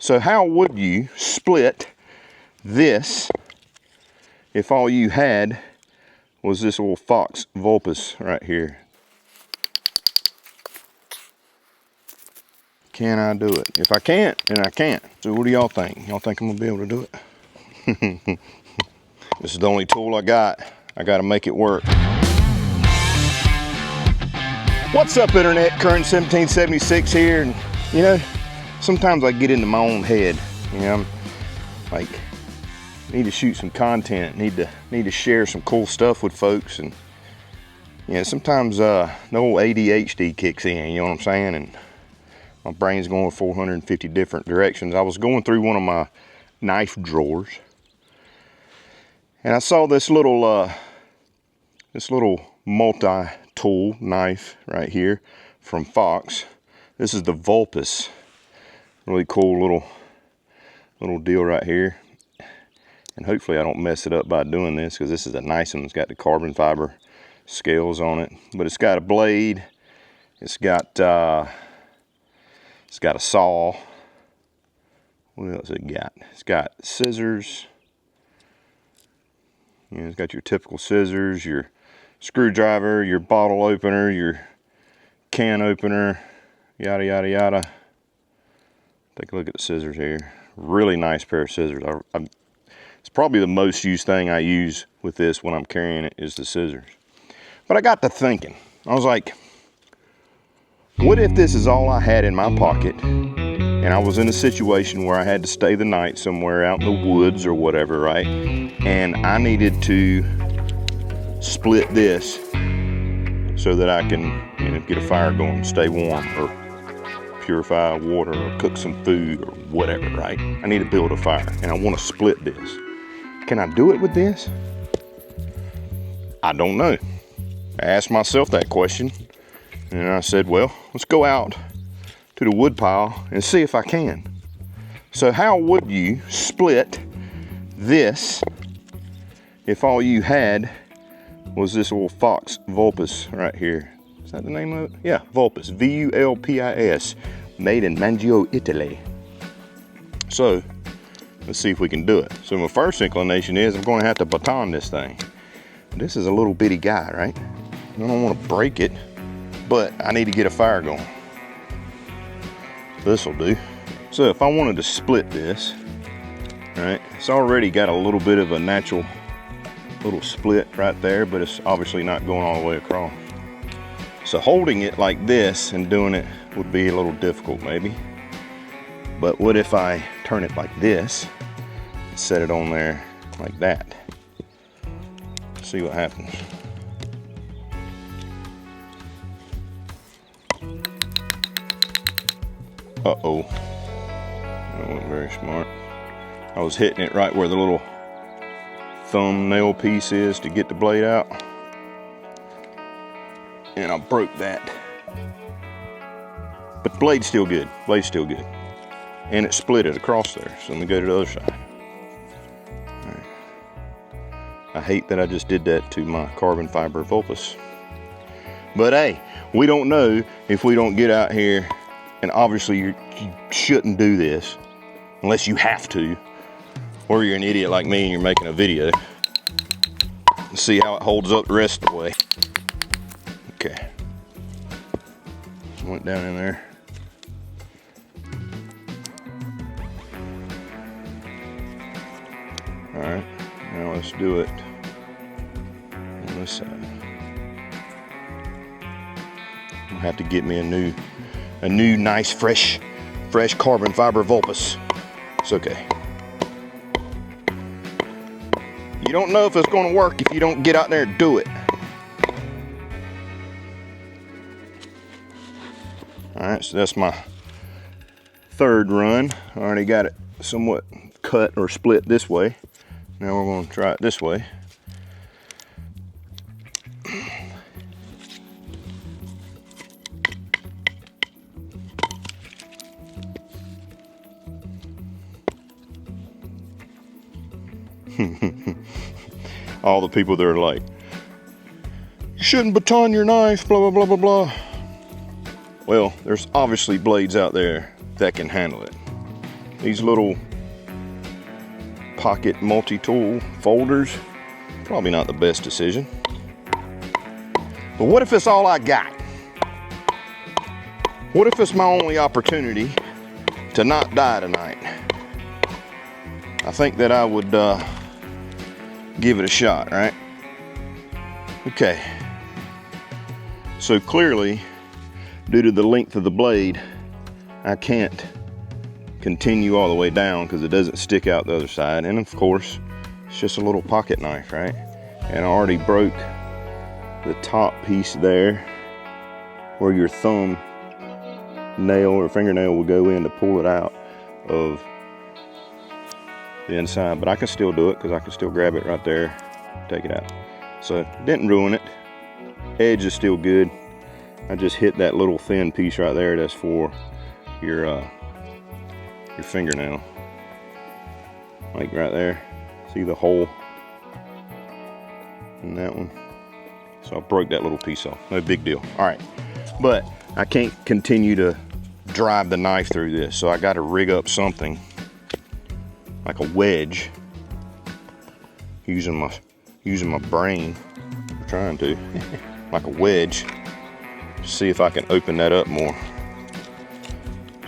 So how would you split this if all you had was this little Fox Vulpes right here? Can I do it? If I can't, then I can't. So what do y'all think? Y'all think I'm gonna be able to do it? This is the only tool I got. I gotta make it work. What's up, Internet? Current 1776 here. And you know, sometimes I get into my own head. You know, I'm like, need to shoot some content, need to share some cool stuff with folks, and you know, sometimes the old ADHD kicks in, you know what I'm saying? And my brain's going 450 different directions. I was going through one of my knife drawers, and I saw this little multi-tool knife right here from Fox. This is the Vulpes. Really cool little deal right here. And hopefully I don't mess it up by doing this, because this is a nice one. It's got the carbon fiber scales on it, but it's got a blade. It's got a saw. What else it got? It's got scissors. You know, it's got your typical scissors, your screwdriver, your bottle opener, your can opener, yada yada yada. Take a look at the scissors here. Really nice pair of scissors. It's probably the most used thing I use with this when I'm carrying it is the scissors. But I got to thinking. I was like, what if this is all I had in my pocket, and I was in a situation where I had to stay the night somewhere out in the woods or whatever, right? And I needed to split this so that I can, you know, get a fire going, stay warm, or purify water, or cook some food, or whatever, right? I need to build a fire, and I want to split this. Can I do it with this? I don't know. I asked myself that question, and I said, well, let's go out to the wood pile and see if I can. So how would you split this if all you had was this little Fox Vulpes right here? Is that the name of it? Yeah, Vulpes, V-U-L-P-I-S, made in Mangio, Italy. So let's see if we can do it. So my first inclination is I'm going to have to baton this thing. This is a little bitty guy, right? I don't want to break it, but I need to get a fire going. This will do. So if I wanted to split this, right, it's already got a little bit of a natural little split right there, but it's obviously not going all the way across. So holding it like this and doing it would be a little difficult maybe. But what if I turn it like this and set it on there like that? See what happens. Uh-oh. That wasn't very smart. I was hitting it right where the little thumbnail piece is to get the blade out, and I broke that. But the blade's still good. Blade's still good. And it split it across there. So let me go to the other side. All right. I hate that I just did that to my carbon fiber Vulpes. But hey, we don't know if we don't get out here. And obviously you shouldn't do this unless you have to, or you're an idiot like me and you're making a video. Let's see how it holds up the rest of the way. Okay. Went down in there. All right, now let's do it on this side. I'll have to get me a new nice fresh carbon fiber Vulpes. It's okay. You don't know if it's going to work if you don't get out there and do it. All right, so that's my third run. I already got it somewhat cut or split this way. Now we're going to try it this way. All the people that are like, you shouldn't baton your knife, blah, blah, blah, blah, blah. Well, there's obviously blades out there that can handle it. these little pocket multi-tool folders, probably not the best decision. But what if it's all I got? What if it's my only opportunity to not die tonight? I think that I would give it a shot, right? Okay. So clearly, due to the length of the blade, I can't continue all the way down because it doesn't stick out the other side. And of course, it's just a little pocket knife, right? And I already broke the top piece there where your thumb nail or fingernail will go in to pull it out of the inside. But I can still do it because I can still grab it right there, take it out. So didn't ruin it. Edge is still good. I just hit that little thin piece right there. That's for your fingernail, like right there. See the hole in that one? So I broke that little piece off. No big deal. All right, but I can't continue to drive the knife through this, so I got to rig up something like a wedge, using my brain. I'm trying to like a wedge. See if I can open that up more.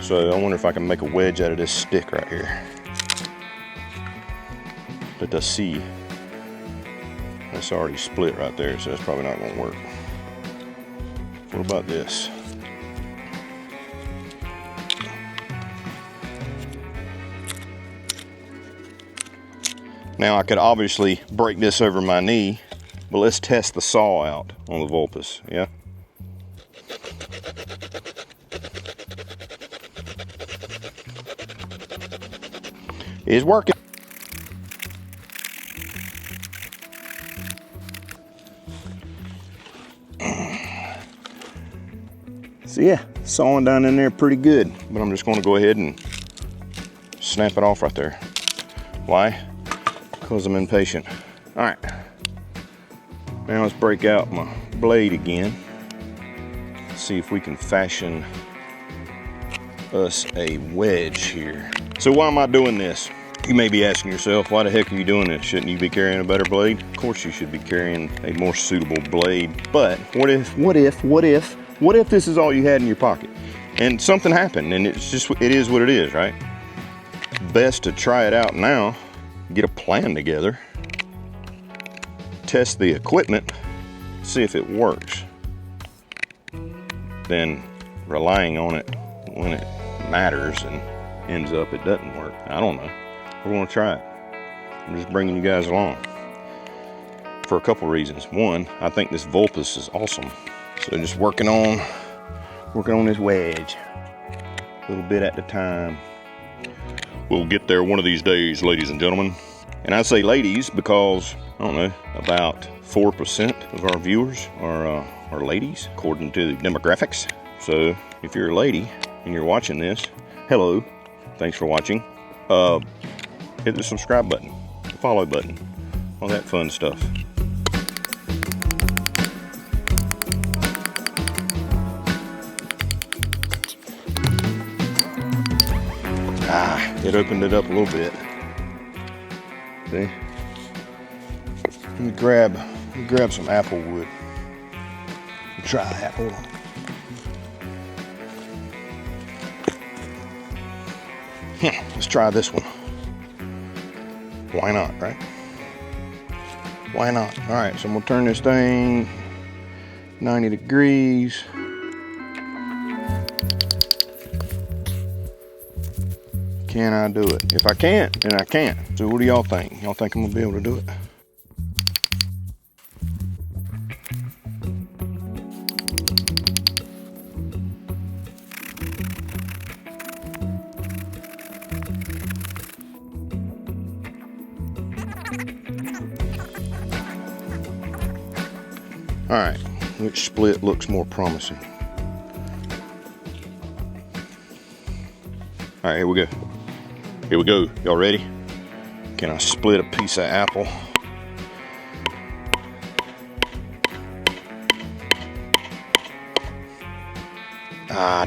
So I wonder if I can make a wedge out of this stick right here. But the C, that's already split right there, so that's probably not gonna work. What about this? Now I could obviously break this over my knee, but let's test the saw out on the Vulpes, yeah? It's working. So yeah, sawing down in there pretty good, but I'm just going to go ahead and snap it off right there. Why? Because I'm impatient. All right, now let's break out my blade again. See if we can fashion us a wedge here. So why am I doing this? You may be asking yourself, why the heck are you doing this? Shouldn't you be carrying a better blade? Of course you should be carrying a more suitable blade. But what if this is all you had in your pocket and something happened and it is what it is, right? Best to try it out now, get a plan together, test the equipment, see if it works, then relying on it when it matters and ends up it doesn't work. I don't know. We're gonna try it. I'm just bringing you guys along for a couple reasons. One, I think this Vulpes is awesome. So just working on this wedge, a little bit at a time. We'll get there one of these days, ladies and gentlemen. And I say ladies because, I don't know, about 4% of our viewers are ladies, according to the demographics. So if you're a lady and you're watching this, hello, thanks for watching. Hit the subscribe button, the follow button, all that fun stuff. It opened it up a little bit. See? Let me grab some apple wood. Try that. Hold on. Let's try this one. Why not, right? Why not? All right, so I'm gonna turn this thing 90 degrees. Can I do it? If I can't, then I can't. So what do y'all think? Y'all think I'm gonna be able to do it? All right, which split looks more promising? All right, here we go. Here we go. Y'all ready? Can I split a piece of apple?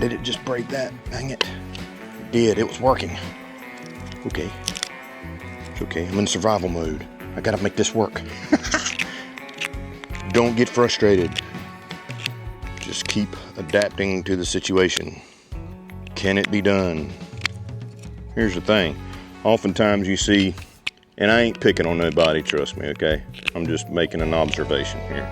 Did it just break that? Dang it. It did. It was working. okay. It's okay. I'm in survival mode. I gotta make this work. Don't get frustrated. Just keep adapting to the situation. Can it be done? Here's the thing. Oftentimes you see, and I ain't picking on nobody, trust me, okay? I'm just making an observation here.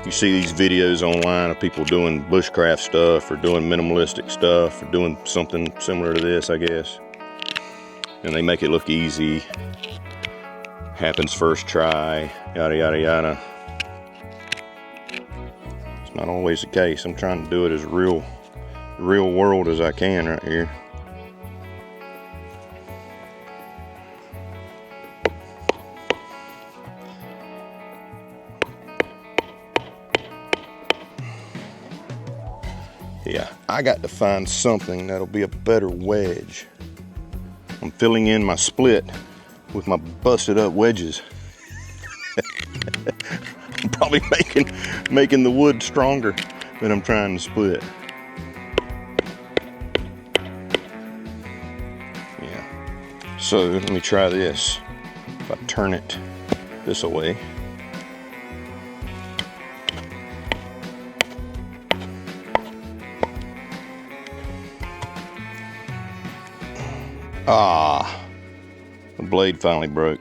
You see these videos online of people doing bushcraft stuff or doing minimalistic stuff or doing something similar to this, I guess. And they make it look easy. Happens first try, yada, yada, yada. It's not always the case. I'm trying to do it as real world as I can right here. Yeah, I got to find something that'll be a better wedge. I'm filling in my split with my busted up wedges. I'm probably making the wood stronger than I'm trying to split. Yeah. So let me try this. If I turn it this way. Ah, the blade finally broke.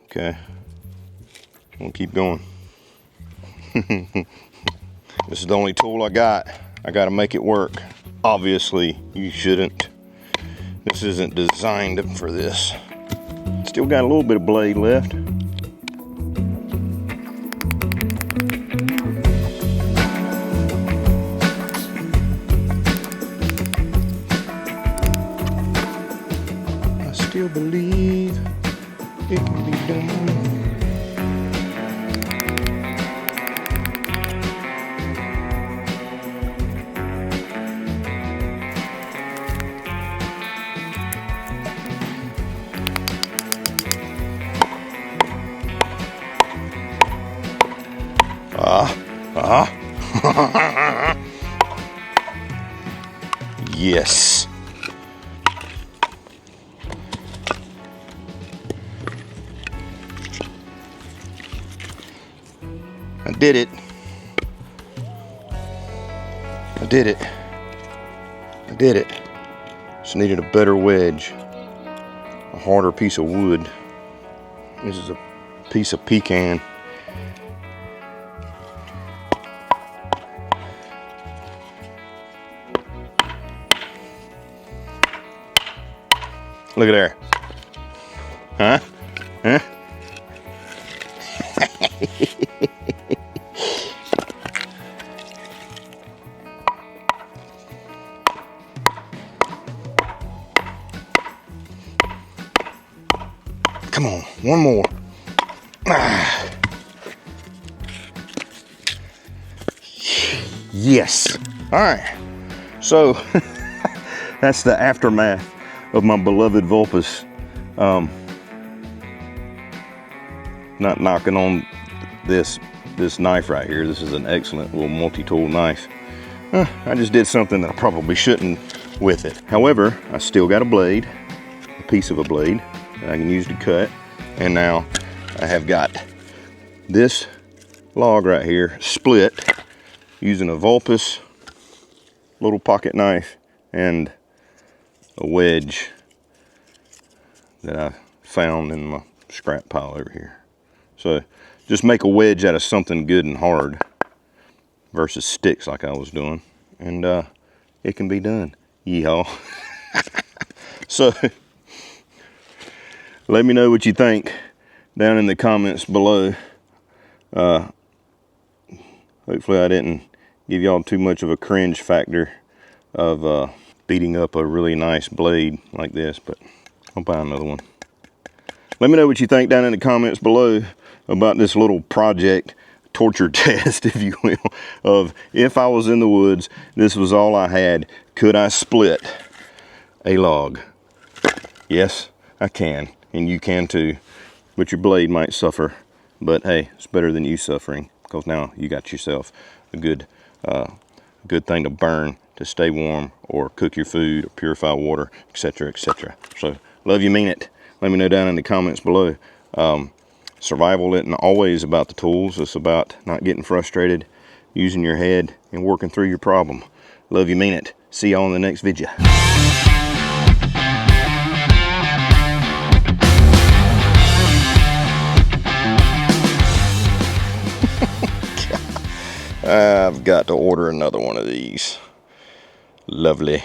Okay, we'll keep going. This is the only tool I got. I gotta make it work. Obviously, you shouldn't. This isn't designed for this. Still got a little bit of blade left. Still believe it can be done. Yes. I did it. I did it. I did it. Just needed a better wedge. A harder piece of wood. This is a piece of pecan. Look at there. Huh? Huh? Come on, one more. Ah. Yes. All right. So that's the aftermath of my beloved Vulpes. Not knocking on this knife right here. This is an excellent little multi-tool knife. I just did something that I probably shouldn't with it. However, I still got a blade, a piece of a blade that I can use to cut. And now I have got this log right here split using a Vulpes little pocket knife and a wedge that I found in my scrap pile over here. So just make a wedge out of something good and hard versus sticks like I was doing, and it can be done. Yeehaw. So let me know what you think down in the comments below. Hopefully I didn't give y'all too much of a cringe factor of beating up a really nice blade like this, but I'll buy another one. Let me know what you think down in the comments below about this little project, torture test, if you will, of if I was in the woods, this was all I had, could I split a log? Yes, I can, and you can too, but your blade might suffer. But hey, it's better than you suffering, because now you got yourself a good thing to burn to stay warm or cook your food, or purify water, etc., etc. So, love you, mean it. Let me know down in the comments below. Survival isn't always about the tools. It's about not getting frustrated, using your head, and working through your problem. Love you, mean it. See y'all in the next video. I've got to order another one of these. Lovely.